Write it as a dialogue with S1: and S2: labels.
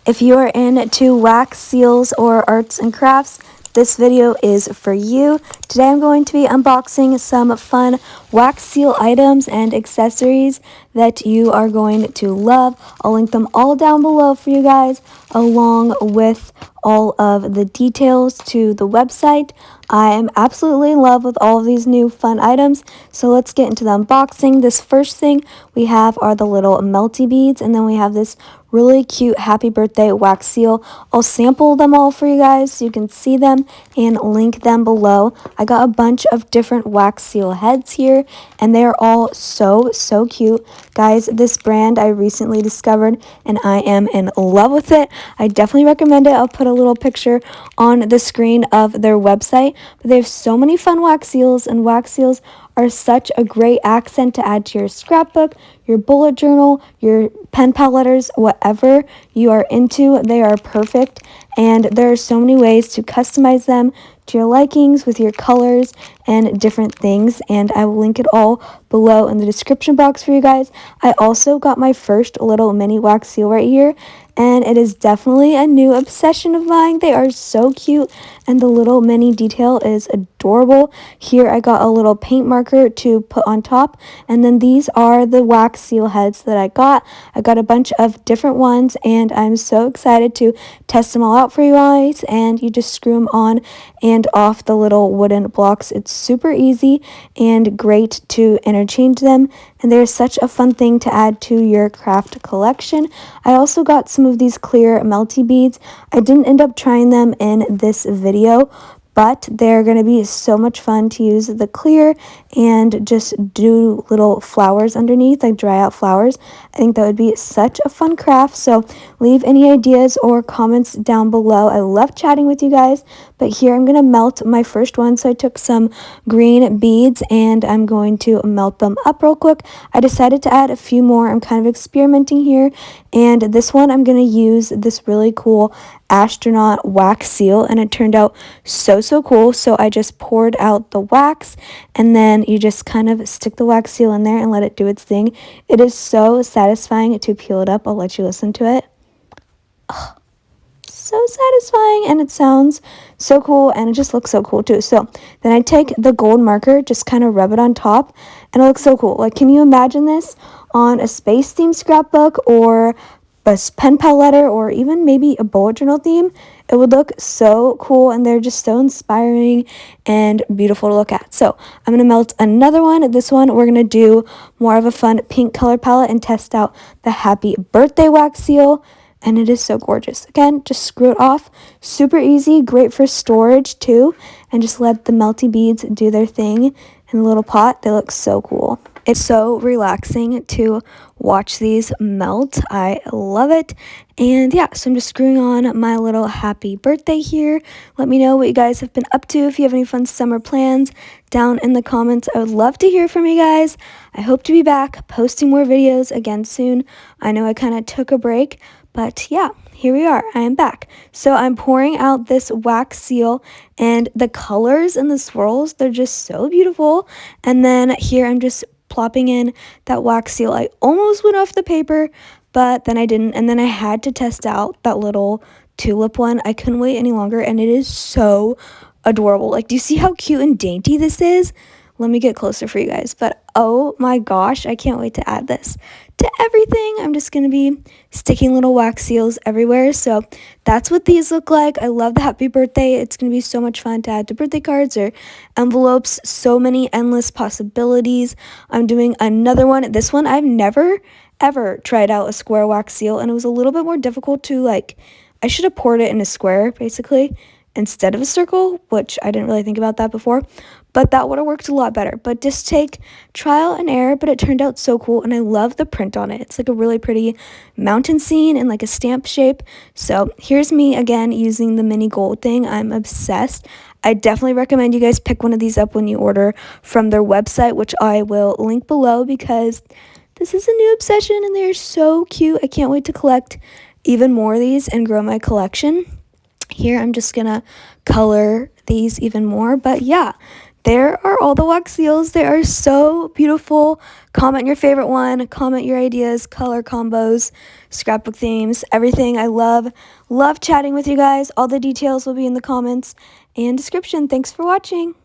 S1: If you are into wax seals or arts and crafts, this video is for you. Today I'm going to be unboxing some fun wax seal items and accessories that you are going to love. I'll link them all down below for you guys, along with all of the details to the website. I am absolutely in love with all of these new fun items, so let's get into the unboxing. This first thing we have are the little melty beads, and then we have this really cute happy birthday wax seal. I'll sample them all for you guys so you can see them and link them below. I got a bunch of different wax seal heads here, and they are all so cute. Guys, this brand I recently discovered and I am in love with it. I definitely recommend it. I'll put a little picture on the screen of their website. But they have so many fun wax seals, and wax seals are such a great accent to add to your scrapbook, your bullet journal, your pen pal letters, whatever you are into. They are perfect, and there are so many ways to customize them to your likings with your colors and different things, and I will link it all below in the description box for you guys. I also got my first little mini wax seal right here, and it is definitely a new obsession of mine. They are so cute, and the little mini detail is adorable. Here I got a little paint marker to put on top, and then these are the wax seal heads that I got. I got a bunch of different ones, and I'm so excited to test them all out for you guys. And you just screw them on and off the little wooden blocks. It's super easy and great to interchange them, and they're such a fun thing to add to your craft collection. I also got some of these clear melty beads. I didn't end up trying them in this video, but they're going to be so much fun to use the clear and just do little flowers underneath, like dry out flowers. I think that would be such a fun craft. So leave any ideas or comments down below. I love chatting with you guys. But here I'm going to melt my first one. So I took some green beads and I'm going to melt them up real quick. I decided to add a few more. I'm kind of experimenting here. And this one I'm going to use this really cool astronaut wax seal, and it turned out so cool. So I just poured out the wax, and then you just kind of stick the wax seal in there and let it do its thing. It is so satisfying to peel it up. I'll let you listen to it. So satisfying, and it sounds so cool, and it just looks so cool too. So then I take the gold marker, just kind of rub it on top, and it looks so cool. Like, can you imagine this on a space themed scrapbook or a pen pal letter, or even maybe a bullet journal theme? It would look so cool, and they're just so inspiring and beautiful to look at. So I'm going to melt another one. This one we're going to do more of a fun pink color palette and test out the happy birthday wax seal, and it is so gorgeous. Again, just screw it off. Super easy, great for storage too, and just let the melty beads do their thing in a little pot. They look so cool. It's so relaxing to watch these melt. I love it. And yeah, so I'm just screwing on my little happy birthday here. Let me know what you guys have been up to. If you have any fun summer plans down in the comments, I would love to hear from you guys. I hope to be back posting more videos again soon. I know I kind of took a break, but yeah, here we are. I am back. So I'm pouring out this wax seal, and the colors and the swirls, they're just so beautiful. And then here I'm just plopping in that wax seal. I almost went off the paper, but then I didn't, and then I had to test out that little tulip one. I couldn't wait any longer, and it is so adorable. Like, do you see how cute and dainty this is? Let me get closer for you guys. But oh my gosh, I can't wait to add this to everything. I'm just going to be sticking little wax seals everywhere. So that's what these look like. I love the happy birthday. It's going to be so much fun to add to birthday cards or envelopes. So many endless possibilities. I'm doing another one. This one, I've never ever tried out a square wax seal, and it was a little bit more difficult to, like, I should have poured it in a square basically instead of a circle, which I didn't really think about that before, but that would have worked a lot better. But just take trial and error, but it turned out so cool, and I love the print on it. It's like a really pretty mountain scene in like a stamp shape. So here's me again using the mini gold thing. I'm obsessed. I definitely recommend you guys pick one of these up when you order from their website, which I will link below, because this is a new obsession and they're so cute. I can't wait to collect even more of these and grow my collection. Here I'm just gonna color these even more, but yeah, there are all the wax seals. They are so beautiful. Comment your favorite one. Comment your ideas, color combos, scrapbook themes, everything. I love chatting with you guys. All the details will be in the comments and description. Thanks for watching.